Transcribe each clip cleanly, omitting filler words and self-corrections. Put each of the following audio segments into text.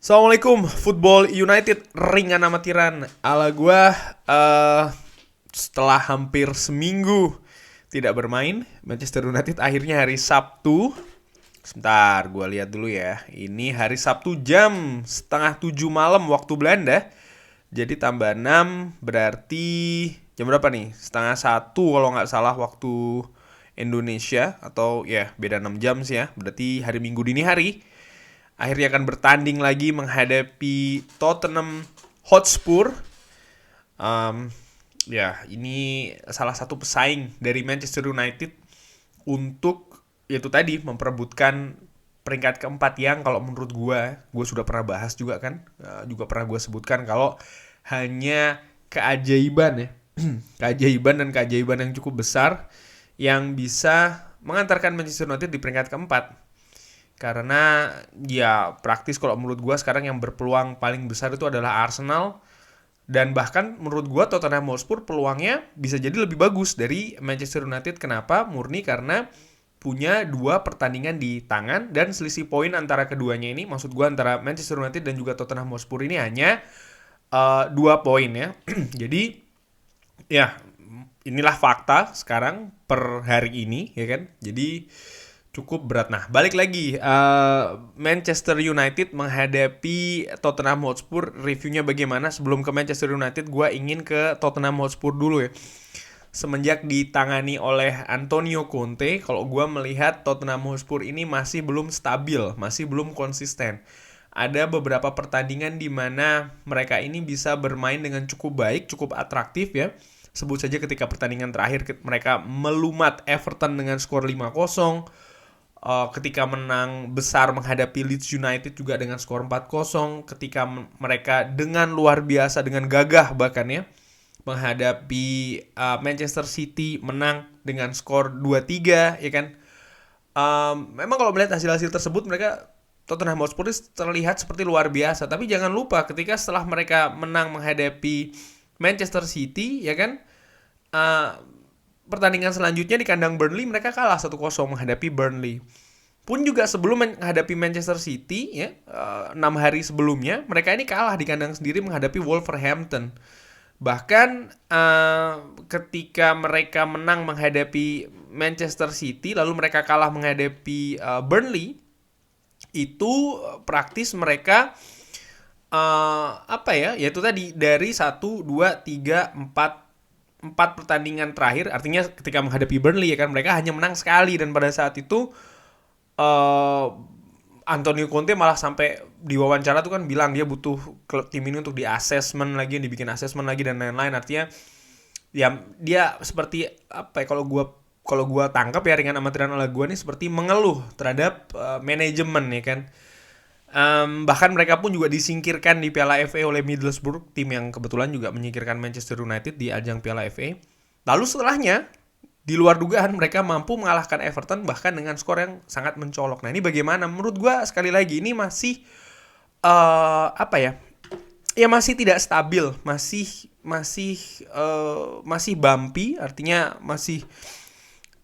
Assalamualaikum, Football United ringan amatiran ala gua. Setelah hampir seminggu tidak bermain, Manchester United akhirnya hari Sabtu. Sebentar, gua lihat dulu ya. Ini hari Sabtu jam setengah 7 malam waktu Belanda. Jadi tambah 6 berarti jam berapa nih? Setengah 1 kalau nggak salah waktu Indonesia. Atau ya beda 6 jam sih ya. Berarti hari Minggu dini hari akhirnya akan bertanding lagi menghadapi Tottenham Hotspur. Ya, ini salah satu pesaing dari Manchester United untuk yaitu tadi memperebutkan peringkat keempat yang kalau menurut gue sudah pernah bahas juga kan, juga pernah gue sebutkan kalau hanya keajaiban ya, keajaiban yang cukup besar yang bisa mengantarkan Manchester United di peringkat keempat. Karena ya praktis kalau menurut gue sekarang yang berpeluang paling besar itu adalah Arsenal. Dan bahkan menurut gue Tottenham Hotspur peluangnya bisa jadi lebih bagus dari Manchester United. Kenapa? Murni karena punya 2 pertandingan di tangan. Dan selisih poin antara keduanya ini, maksud gue antara Manchester United dan juga Tottenham Hotspur ini hanya 2 poin ya. Jadi ya inilah fakta sekarang per hari ini ya kan. Jadi cukup berat. Nah, balik lagi Manchester United menghadapi Tottenham Hotspur. Reviewnya bagaimana? Sebelum ke Manchester United, gue ingin ke Tottenham Hotspur dulu ya. Semenjak ditangani oleh Antonio Conte, kalau gue melihat Tottenham Hotspur ini masih belum stabil, masih belum konsisten. Ada beberapa pertandingan di mana mereka ini bisa bermain dengan cukup baik, cukup atraktif ya. Sebut saja ketika pertandingan terakhir mereka melumat Everton dengan skor 5-0. Ketika menang besar menghadapi Leeds United juga dengan skor 4-0. Ketika mereka dengan luar biasa, dengan gagah bahkan ya, menghadapi Manchester City menang dengan skor 2-3 ya kan. Memang kalau melihat hasil-hasil tersebut mereka Tottenham Hotspur terlihat seperti luar biasa. Tapi jangan lupa ketika setelah mereka menang menghadapi Manchester City ya kan, pertandingan selanjutnya di kandang Burnley mereka kalah 1-0 menghadapi Burnley. Pun juga sebelum menghadapi Manchester City ya, 6 hari sebelumnya mereka ini kalah di kandang sendiri menghadapi Wolverhampton. Bahkan ketika mereka menang menghadapi Manchester City lalu mereka kalah menghadapi Burnley, itu praktis mereka yaitu tadi dari 1, 2, 3, 4 pertandingan terakhir, artinya ketika menghadapi Burnley ya kan, mereka hanya menang sekali. Dan pada saat itu Antonio Conte malah sampai di wawancara tuh kan bilang dia butuh tim ini untuk di-assessment lagi, dibikin assessment lagi dan lain-lain. Artinya ya dia seperti apa ya, kalau gua tangkap ya ringan amatiran ala gua nih seperti mengeluh terhadap manajemen ya kan. Bahkan mereka pun juga disingkirkan di Piala FA oleh Middlesbrough, tim yang kebetulan juga menyingkirkan Manchester United di ajang Piala FA. Lalu setelahnya, di luar dugaan mereka mampu mengalahkan Everton bahkan dengan skor yang sangat mencolok. Nah ini bagaimana? Menurut gue sekali lagi ini masih masih tidak stabil, masih bumpy, artinya masih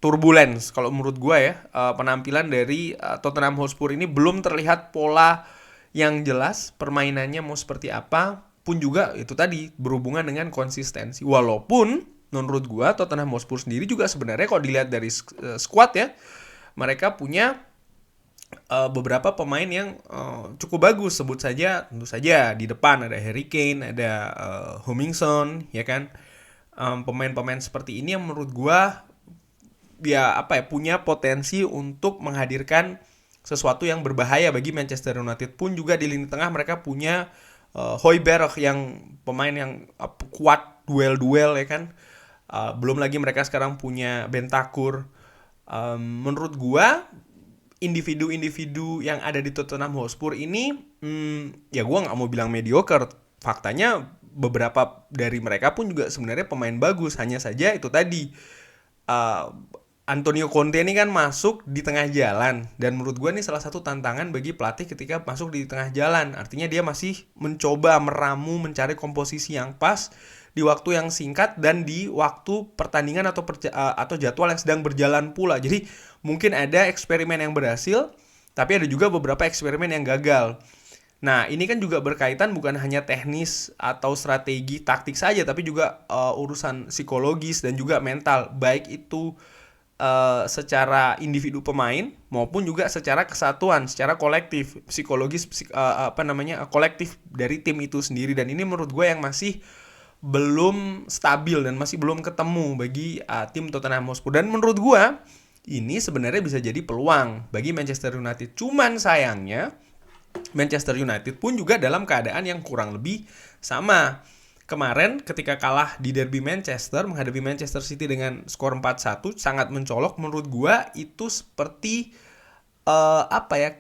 turbulence kalau menurut gue ya. Penampilan dari Tottenham Hotspur ini belum terlihat pola yang jelas permainannya mau seperti apa, pun juga itu tadi berhubungan dengan konsistensi. Walaupun menurut gue Tottenham Hotspur sendiri juga sebenarnya kalau dilihat dari squad ya, mereka punya beberapa pemain yang cukup bagus. Sebut saja tentu saja di depan ada Harry Kane, ada Hummingson ya kan. Pemain-pemain seperti ini yang menurut gue punya potensi untuk menghadirkan sesuatu yang berbahaya bagi Manchester United. Pun juga di lini tengah mereka punya Højbjerg yang pemain yang kuat duel-duel ya kan. Belum lagi mereka sekarang punya Bentancur. Menurut gua individu-individu yang ada di Tottenham Hotspur ini ya gua nggak mau bilang mediocre. Faktanya beberapa dari mereka pun juga sebenarnya pemain bagus. Hanya saja itu tadi Antonio Conte ini kan masuk di tengah jalan. Dan menurut gue ini salah satu tantangan bagi pelatih ketika masuk di tengah jalan. Artinya dia masih mencoba meramu, mencari komposisi yang pas di waktu yang singkat dan di waktu pertandingan atau jadwal yang sedang berjalan pula. Jadi mungkin ada eksperimen yang berhasil, tapi ada juga beberapa eksperimen yang gagal. Nah, ini kan juga berkaitan bukan hanya teknis atau strategi taktik saja, tapi juga urusan psikologis dan juga mental, baik itu secara individu pemain maupun juga secara kesatuan, secara kolektif, psikologis kolektif dari tim itu sendiri. Dan ini menurut gue yang masih belum stabil dan masih belum ketemu bagi tim Tottenham Hotspur. Dan menurut gue ini sebenarnya bisa jadi peluang bagi Manchester United. Cuman sayangnya Manchester United pun juga dalam keadaan yang kurang lebih sama. Kemarin ketika kalah di derby Manchester menghadapi Manchester City dengan skor 4-1 sangat mencolok. Menurut gua itu seperti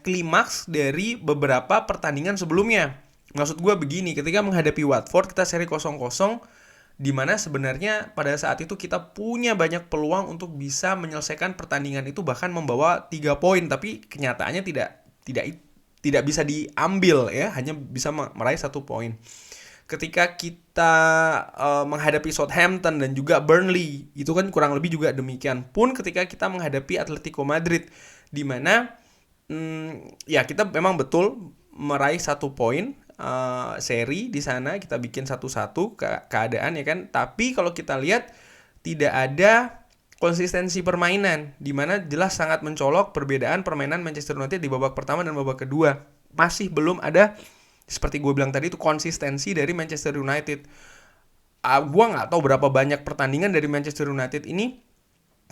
klimaks dari beberapa pertandingan sebelumnya. Maksud gua begini, ketika menghadapi Watford kita seri 0-0, di mana sebenarnya pada saat itu kita punya banyak peluang untuk bisa menyelesaikan pertandingan itu, bahkan membawa 3 poin, tapi kenyataannya tidak bisa diambil ya, hanya bisa meraih 1 poin. Ketika kita menghadapi Southampton dan juga Burnley, itu kan kurang lebih juga demikian. Pun ketika kita menghadapi Atletico Madrid, di mana ya kita memang betul meraih 1 poin seri di sana, kita bikin 1-1 keadaan ya kan. Tapi kalau kita lihat tidak ada konsistensi permainan, di mana jelas sangat mencolok perbedaan permainan Manchester United di babak pertama dan babak kedua. Masih belum ada, seperti gue bilang tadi, itu konsistensi dari Manchester United. Gue nggak tahu berapa banyak pertandingan dari Manchester United ini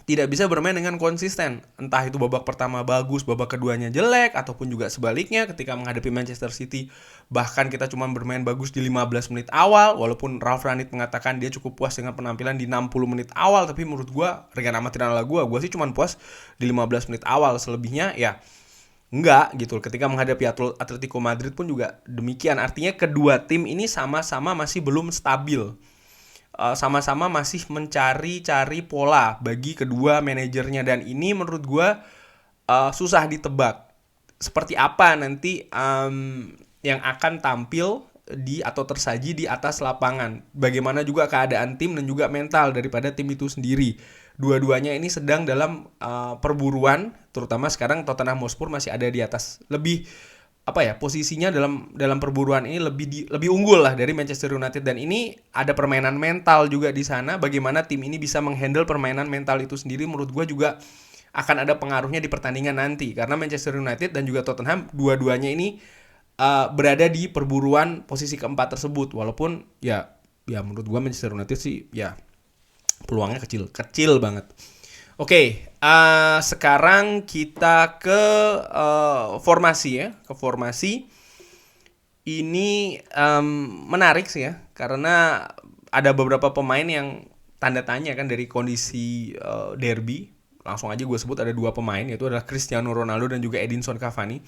tidak bisa bermain dengan konsisten. Entah itu babak pertama bagus, babak keduanya jelek, ataupun juga sebaliknya ketika menghadapi Manchester City. Bahkan kita cuma bermain bagus di 15 menit awal, walaupun Ralf Rangnick mengatakan dia cukup puas dengan penampilan di 60 menit awal. Tapi menurut gue, dengan amatiran ala gue sih cuma puas di 15 menit awal. Selebihnya ya enggak gitu. Ketika menghadapi Atletico Madrid pun juga demikian. Artinya kedua tim ini sama-sama masih belum stabil. Sama-sama masih mencari pola bagi kedua manajernya, dan ini menurut gue susah ditebak seperti apa nanti yang akan tampil atau tersaji di atas lapangan. Bagaimana juga keadaan tim dan juga mental daripada tim itu sendiri. Dua-duanya ini sedang dalam perburuan, terutama sekarang Tottenham Hotspur masih ada di atas, lebih posisinya dalam perburuan ini lebih unggul lah dari Manchester United. Dan ini ada permainan mental juga di sana. Bagaimana tim ini bisa menghandle permainan mental itu sendiri, menurut gue juga akan ada pengaruhnya di pertandingan nanti. Karena Manchester United dan juga Tottenham dua-duanya ini berada di perburuan posisi keempat tersebut. Walaupun ya menurut gue Manchester United sih ya peluangnya kecil banget. Oke, sekarang kita ke formasi ya. Ke formasi ini menarik sih ya, karena ada beberapa pemain yang tanda tanya kan dari kondisi derby. Langsung aja gue sebut ada 2 pemain, yaitu adalah Cristiano Ronaldo dan juga Edinson Cavani.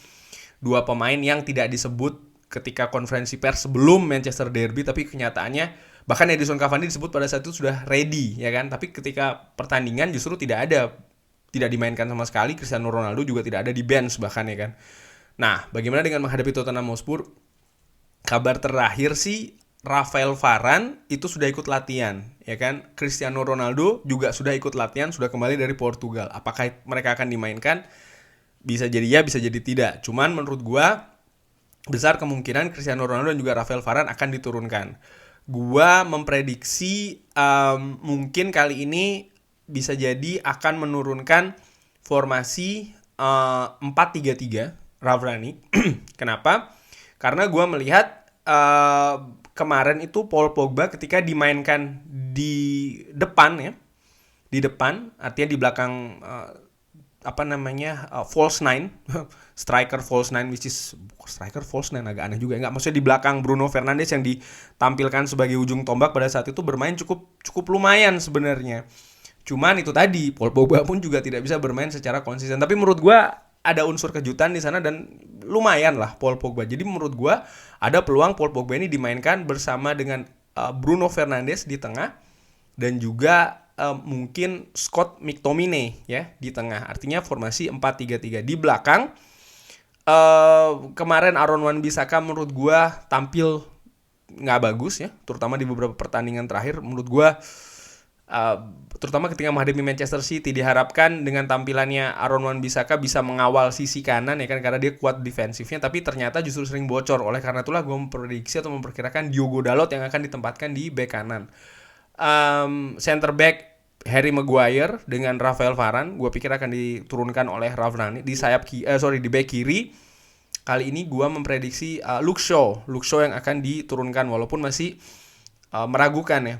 2 pemain yang tidak disebut ketika konferensi pers sebelum Manchester Derby, tapi kenyataannya bahkan Edinson Cavani disebut pada saat itu sudah ready ya kan, tapi ketika pertandingan justru tidak dimainkan sama sekali. Cristiano Ronaldo juga tidak ada di bench bahkan ya kan. Nah, bagaimana dengan menghadapi Tottenham Hotspur? Kabar terakhir sih Rafael Varane itu sudah ikut latihan ya kan. Cristiano Ronaldo juga sudah ikut latihan, sudah kembali dari Portugal. Apakah mereka akan dimainkan? Bisa jadi ya, bisa jadi tidak. Cuman menurut gua besar kemungkinan Cristiano Ronaldo dan juga Rafael Varane akan diturunkan. Gua memprediksi mungkin kali ini bisa jadi akan menurunkan formasi 4-3-3 Ralf Rangnick. Kenapa? Karena gua melihat kemarin itu Paul Pogba ketika dimainkan di depan ya. Di depan, artinya di belakang false nine, striker false nine, which is striker false nine agak aneh juga. Enggak, maksudnya di belakang Bruno Fernandes yang ditampilkan sebagai ujung tombak pada saat itu bermain cukup lumayan sebenarnya. Cuman itu tadi, Paul Pogba pun juga tidak bisa bermain secara konsisten. Tapi menurut gue ada unsur kejutan di sana dan lumayan lah Paul Pogba. Jadi menurut gue ada peluang Paul Pogba ini dimainkan bersama dengan Bruno Fernandes di tengah dan juga mungkin Scott McTominay ya di tengah. Artinya formasi 4-3-3. Di belakang kemarin Aaron Wan-Bissaka menurut gue tampil nggak bagus ya, terutama di beberapa pertandingan terakhir. Menurut gue Uh, Terutama ketika menghadapi Manchester City, diharapkan dengan tampilannya Aaron Wan-Bissaka bisa mengawal sisi kanan ya kan, karena dia kuat defensifnya, tapi ternyata justru sering bocor. Oleh karena itulah gue memprediksi atau memperkirakan Diogo Dalot yang akan ditempatkan di bek kanan. Center back Harry Maguire dengan Rafael Varane gue pikir akan diturunkan oleh Ralf Rangnick di di bek kiri. Kali ini gue memprediksi Luke Shaw yang akan diturunkan, walaupun masih meragukan ya,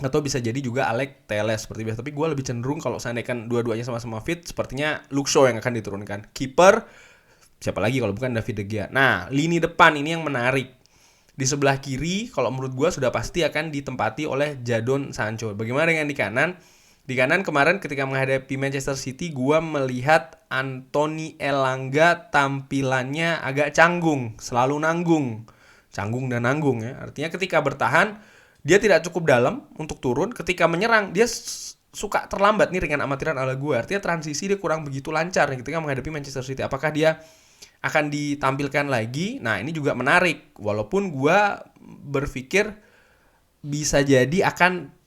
atau bisa jadi juga Alex Telles seperti biasa. Tapi gue lebih cenderung kalau seandainya kan dua-duanya sama-sama fit, sepertinya Luke Shaw yang akan diturunkan. Kiper siapa lagi kalau bukan David De Gea. Nah, lini depan ini yang menarik. Di sebelah kiri kalau menurut gue sudah pasti akan ditempati oleh Jadon Sancho. Bagaimana dengan di kanan? Di kanan kemarin ketika menghadapi Manchester City, gue melihat Anthony Elanga tampilannya agak canggung, selalu nanggung. Canggung dan nanggung ya. Artinya ketika bertahan dia tidak cukup dalam untuk turun, ketika menyerang dia suka terlambat nih dengan amatiran ala gue. Artinya transisi dia kurang begitu lancar nih ketika menghadapi Manchester City. Apakah dia akan ditampilkan lagi? Nah, ini juga menarik. Walaupun gue berpikir bisa jadi akan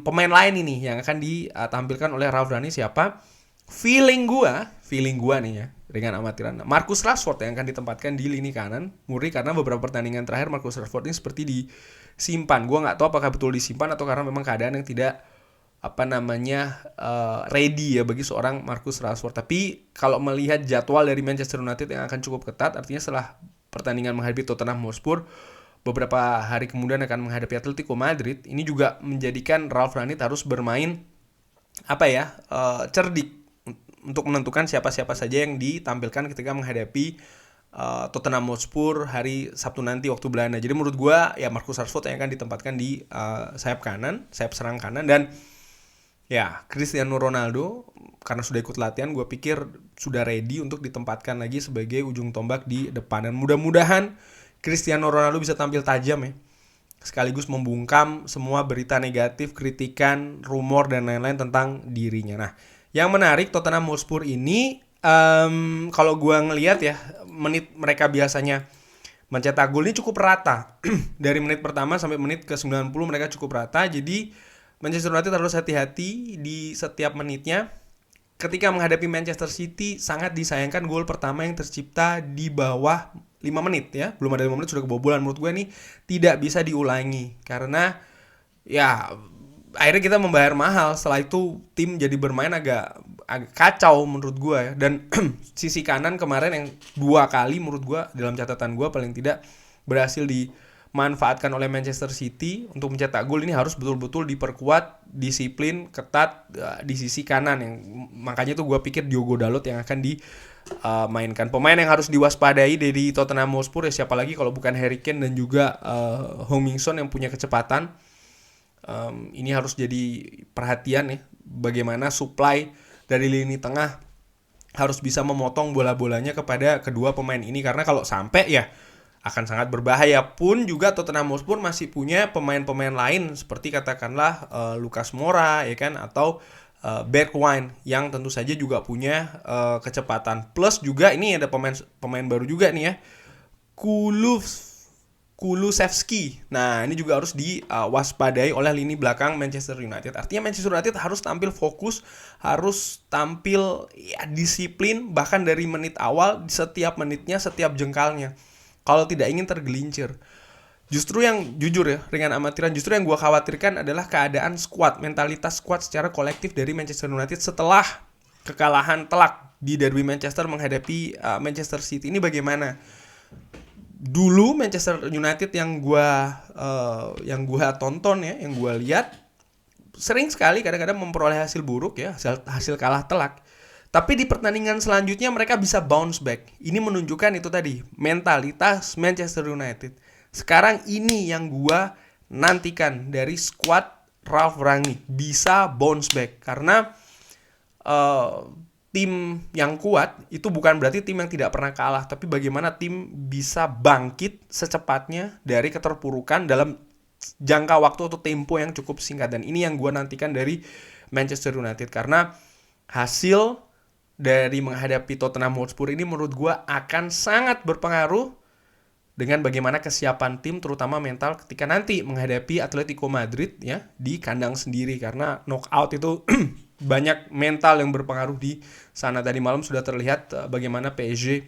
pemain lain ini yang akan ditampilkan oleh Ralf Rangnick. Siapa? Feeling gue nih ya, dengan amatiran, Marcus Rashford yang akan ditempatkan di lini kanan. Murni karena beberapa pertandingan terakhir Marcus Rashford ini seperti disimpan. Gue nggak tahu apakah betul disimpan atau karena memang keadaan yang tidak ready ya bagi seorang Marcus Rashford. Tapi kalau melihat jadwal dari Manchester United yang akan cukup ketat, artinya setelah pertandingan menghadapi Tottenham Hotspur, beberapa hari kemudian akan menghadapi Atletico Madrid. Ini juga menjadikan Ralf Rangnick harus bermain cerdik untuk menentukan siapa-siapa saja yang ditampilkan ketika menghadapi Tottenham Hotspur hari Sabtu nanti waktu Belanda. Jadi menurut gue ya Marcus Rashford yang akan ditempatkan di sayap serang kanan, dan ya Cristiano Ronaldo karena sudah ikut latihan, gue pikir sudah ready untuk ditempatkan lagi sebagai ujung tombak di depan. Dan mudah-mudahan Cristiano Ronaldo bisa tampil tajam ya, sekaligus membungkam semua berita negatif, kritikan, rumor dan lain-lain tentang dirinya. Nah, yang menarik Tottenham Hotspur ini, kalau gue ngelihat ya, menit mereka biasanya mencetak gol ini cukup rata. Dari menit pertama sampai menit ke 90 mereka cukup rata. Jadi Manchester United harus hati-hati di setiap menitnya. Ketika menghadapi Manchester City, sangat disayangkan gol pertama yang tercipta di bawah 5 menit ya. Belum ada 5 menit sudah kebobolan. Menurut gue ini tidak bisa diulangi, karena ya akhirnya kita membayar mahal. Setelah itu tim jadi bermain agak kacau menurut gue ya. Dan sisi kanan kemarin yang 2 kali menurut gue dalam catatan gue paling tidak berhasil dimanfaatkan oleh Manchester City untuk mencetak gol, ini harus betul-betul diperkuat, disiplin ketat di sisi kanan. Yang makanya tuh gue pikir Diogo Dalot yang akan mainkan. Pemain yang harus diwaspadai dari Tottenham Hotspur ya siapa lagi kalau bukan Harry Kane dan juga Heung-min Son yang punya kecepatan. Ini harus jadi perhatian ya, bagaimana supply dari lini tengah harus bisa memotong bola-bolanya kepada kedua pemain ini, karena kalau sampai ya akan sangat berbahaya. Pun juga Tottenham Hotspur masih punya pemain-pemain lain seperti katakanlah Lucas Moura ya kan, atau Bergwijn yang tentu saja juga punya kecepatan. Plus juga ini ada pemain baru juga nih ya, Kulusevski. Nah, ini juga harus diwaspadai oleh lini belakang Manchester United. Artinya Manchester United harus tampil fokus, harus tampil ya, disiplin, bahkan dari menit awal, setiap menitnya, setiap jengkalnya. Kalau tidak ingin tergelincir. Justru yang jujur ya, dengan amatiran, justru yang gue khawatirkan adalah keadaan squad, mentalitas squad secara kolektif dari Manchester United setelah kekalahan telak di derby Manchester menghadapi Manchester City. Ini bagaimana? Dulu Manchester United yang gue tonton ya, yang gue lihat, sering sekali kadang-kadang memperoleh hasil buruk ya, hasil kalah telak. Tapi di pertandingan selanjutnya mereka bisa bounce back. Ini menunjukkan itu tadi, mentalitas Manchester United. Sekarang ini yang gue nantikan dari squad Ralf Rangnick, bisa bounce back. Karena tim yang kuat itu bukan berarti tim yang tidak pernah kalah, tapi bagaimana tim bisa bangkit secepatnya dari keterpurukan dalam jangka waktu atau tempo yang cukup singkat. Dan ini yang gue nantikan dari Manchester United, karena hasil dari menghadapi Tottenham Hotspur ini menurut gue akan sangat berpengaruh dengan bagaimana kesiapan tim terutama mental ketika nanti menghadapi Atletico Madrid ya di kandang sendiri, karena knockout itu banyak mental yang berpengaruh di sana. Tadi malam sudah terlihat bagaimana PSG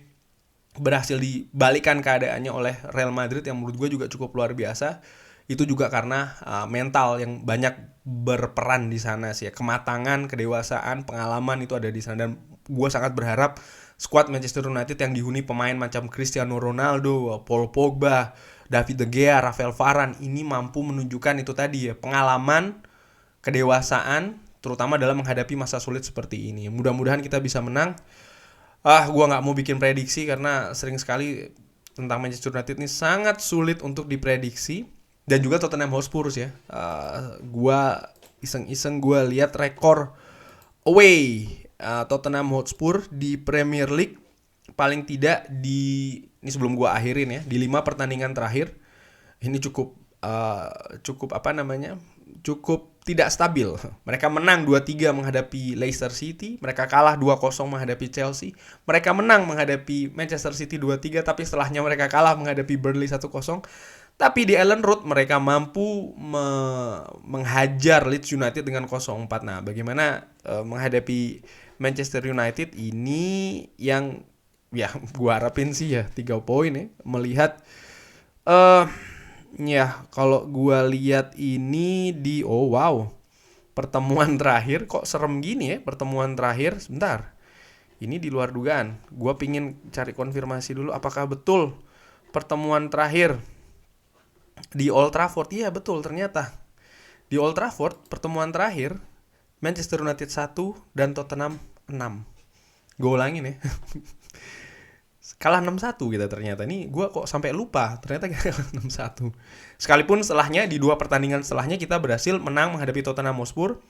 berhasil dibalikan keadaannya oleh Real Madrid yang menurut gue juga cukup luar biasa. Itu juga karena mental yang banyak berperan di sana sih ya. Kematangan, kedewasaan, pengalaman itu ada di sana, dan gue sangat berharap skuad Manchester United yang dihuni pemain macam Cristiano Ronaldo, Paul Pogba, David De Gea, Rafael Varane ini mampu menunjukkan itu tadi ya, pengalaman, kedewasaan, terutama dalam menghadapi masa sulit seperti ini. Mudah-mudahan kita bisa menang. Gue nggak mau bikin prediksi karena sering sekali tentang Manchester United ini sangat sulit untuk diprediksi. Dan juga Tottenham Hotspur ya. Gue iseng-iseng gue lihat rekor away Tottenham Hotspur di Premier League, paling tidak ini sebelum gue akhirin ya, di 5 pertandingan terakhir ini cukup cukup tidak stabil. Mereka menang 2-3 menghadapi Leicester City, mereka kalah 2-0 menghadapi Chelsea, mereka menang menghadapi Manchester City 2-3, tapi setelahnya mereka kalah menghadapi Burnley 1-0. Tapi di Ellen Road mereka mampu menghajar Leeds United dengan 0-4. Nah, bagaimana menghadapi Manchester United ini yang ya gua harapin sih ya 3 poin ya. Melihat ya kalau gua lihat ini di pertemuan terakhir kok serem gini ya, pertemuan terakhir. Sebentar. Ini di luar dugaan. Gua pingin cari konfirmasi dulu apakah betul pertemuan terakhir di Old Trafford. Iya betul, ternyata di Old Trafford pertemuan terakhir Manchester United 1 dan Tottenham 6. Gue ulangin ya. Kalah 6-1 kita ternyata. Ini gue kok sampai lupa, ternyata kita kalah 6-1. Sekalipun setelahnya di 2 pertandingan setelahnya kita berhasil menang menghadapi Tottenham Hotspur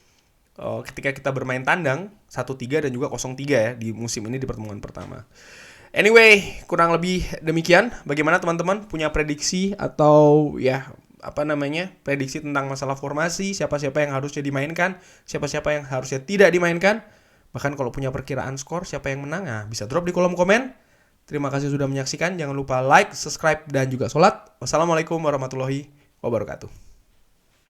ketika kita bermain tandang 1-3 dan juga 0-3 ya di musim ini di pertemuan pertama. Anyway, kurang lebih demikian. Bagaimana teman-teman, punya prediksi atau prediksi tentang masalah formasi, siapa-siapa yang harusnya dimainkan, siapa-siapa yang harusnya tidak dimainkan, bahkan kalau punya perkiraan skor siapa yang menang, bisa drop di kolom komen. Terima kasih sudah menyaksikan. Jangan lupa like, subscribe, dan juga sholat. Wassalamualaikum warahmatullahi wabarakatuh.